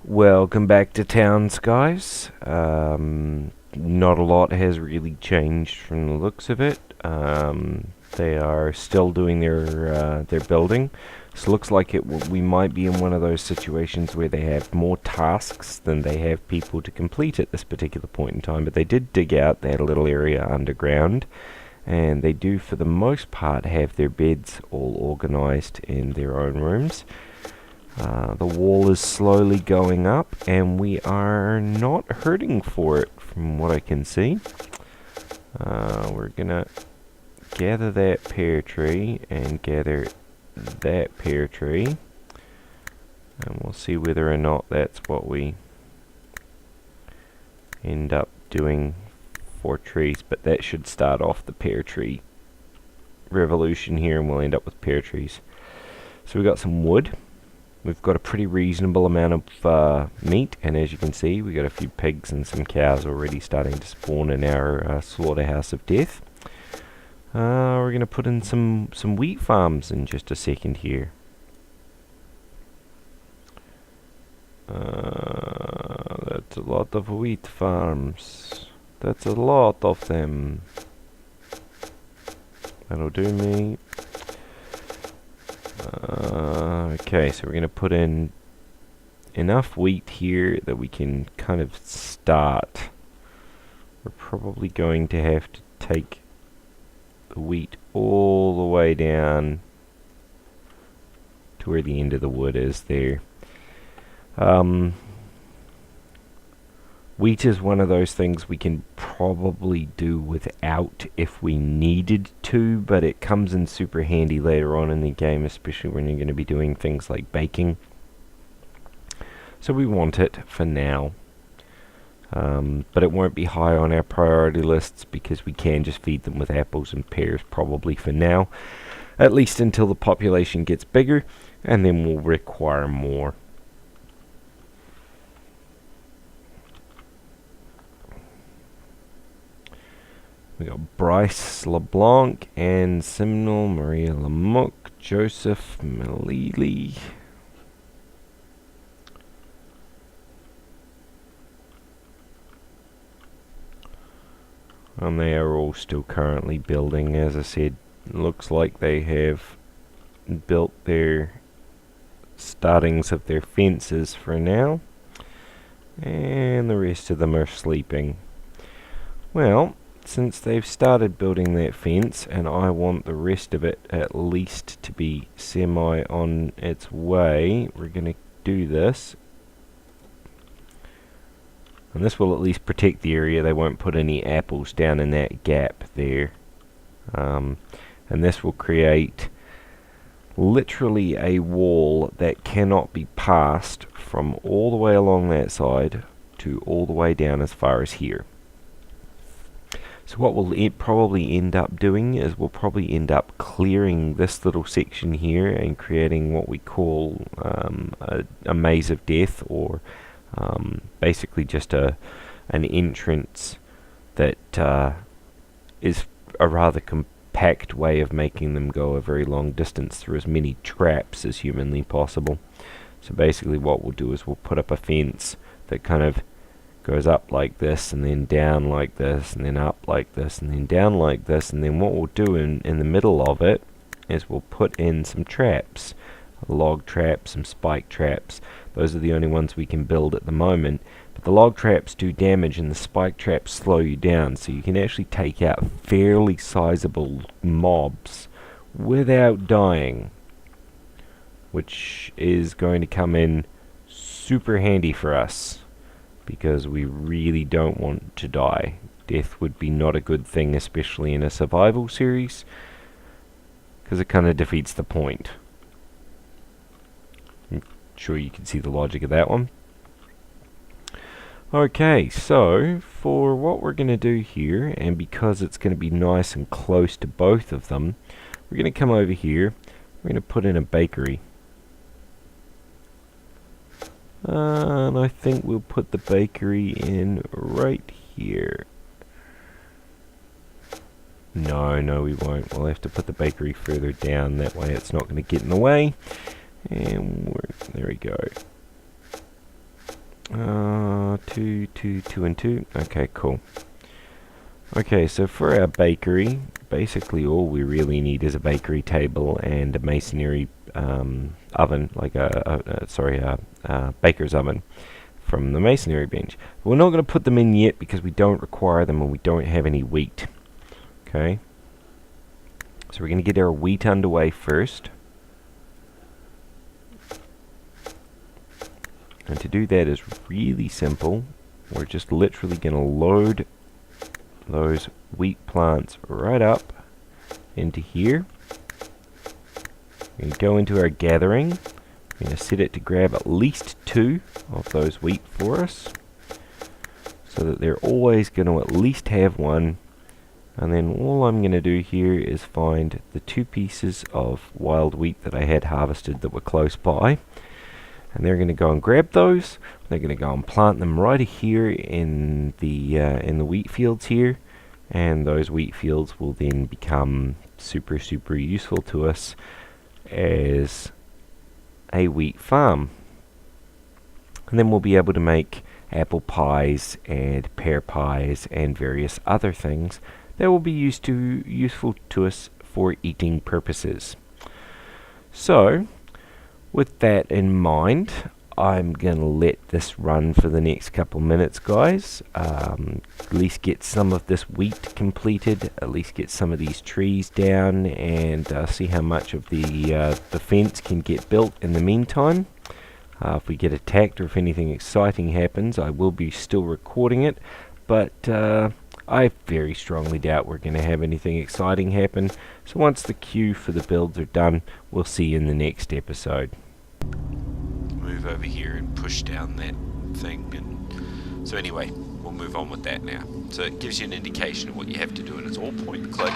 Welcome back to towns, guys. Not a lot has really changed from the looks of it. They are still doing their building. So it looks like we might be in one of those situations where they have more tasks than they have people to complete at this particular point in time. But they did dig out that little area underground, and they do, for the most part, have their beds all organized in their own rooms. The wall is slowly going up, and we are not hurting for it from what I can see. We're gonna gather that pear tree and gather that pear tree, and we'll see whether or not that's what we end up doing for trees. But that should start off the pear tree revolution here, and we'll end up with pear trees. So we got some wood. We've got a pretty reasonable amount of meat, and as you can see, we got a few pigs and some cows already starting to spawn in our slaughterhouse of death. We're going to put in some wheat farms in just a second here. That's a lot of wheat farms. That's a lot of them. That'll do me. Okay, so we're going to put in enough wheat here that we can kind of start. We're probably going to have to take the wheat all the way down to where the end of the wood is there. Wheat is one of those things we can probably do without if we needed to, but it comes in super handy later on in the game, especially when you're going to be doing things like baking. So we want it for now. But it won't be high on our priority lists because we can just feed them with apples and pears probably for now. At least until the population gets bigger, and then we'll require more. We got Bryce LeBlanc and Simnel, Maria Lamook, Joseph Malili. And they are all still currently building. As I said, looks like they have built their startings of their fences for now. And the rest of them are sleeping. Well, since they've started building that fence, and I want the rest of it at least to be semi on its way, we're going to do this. And this will at least protect the area. They won't put any apples down in that gap there. And this will create literally a wall that cannot be passed from all the way along that side to all the way down as far as here. So what we'll probably end up doing is we'll probably end up clearing this little section here and creating what we call a maze of death, or basically just an entrance that is a rather compact way of making them go a very long distance through as many traps as humanly possible. So basically what we'll do is we'll put up a fence that kind of goes up like this, and then down like this, and then up like this, and then down like this, and then what we'll do in the middle of it is we'll put in some traps, a log trap, some spike traps. Those are the only ones we can build at the moment, but the log traps do damage and the spike traps slow you down, so you can actually take out fairly sizable mobs without dying, which is going to come in super handy for us, because we really don't want to die. Death would be not a good thing, especially in a survival series, because it kind of defeats the point. I'm sure you can see the logic of that one. Okay, so for what we're going to do here, and because it's going to be nice and close to both of them, we're going to come over here, we're going to put in a bakery. And I think we'll put the bakery in right here. No, we won't. We'll have to put the bakery further down. That way it's not going to get in the way. And there we go. Two, and two. Okay, cool. Okay, so for our bakery, basically all we really need is a bakery table and a masonry oven, like a baker's oven from the masonry bench. We're not going to put them in yet because we don't require them and we don't have any wheat. Okay, so we're going to get our wheat underway first. And to do that is really simple. We're just literally going to load those wheat plants right up into here. We're going to go into our gathering. We're going to set it to grab at least 2 of those wheat for us, so that they're always going to at least have 1. And then all I'm going to do here is find the 2 pieces of wild wheat that I had harvested that were close by. And they're going to go and grab those. They're going to go and plant them right here in the wheat fields here, and those wheat fields will then become super useful to us as a wheat farm. And then we'll be able to make apple pies and pear pies and various other things that will be useful to us for eating purposes. So with that in mind, I'm going to let this run for the next couple minutes, guys. At least get some of this wheat completed, at least get some of these trees down, and see how much of the fence can get built in the meantime. If we get attacked or if anything exciting happens, I will be still recording it, but I very strongly doubt we're going to have anything exciting happen. So once the queue for the builds are done, we'll see you in the next episode. Move over here and push down that thing, and so anyway, we'll move on with that now. So it gives you an indication of what you have to do, and it's all point and click.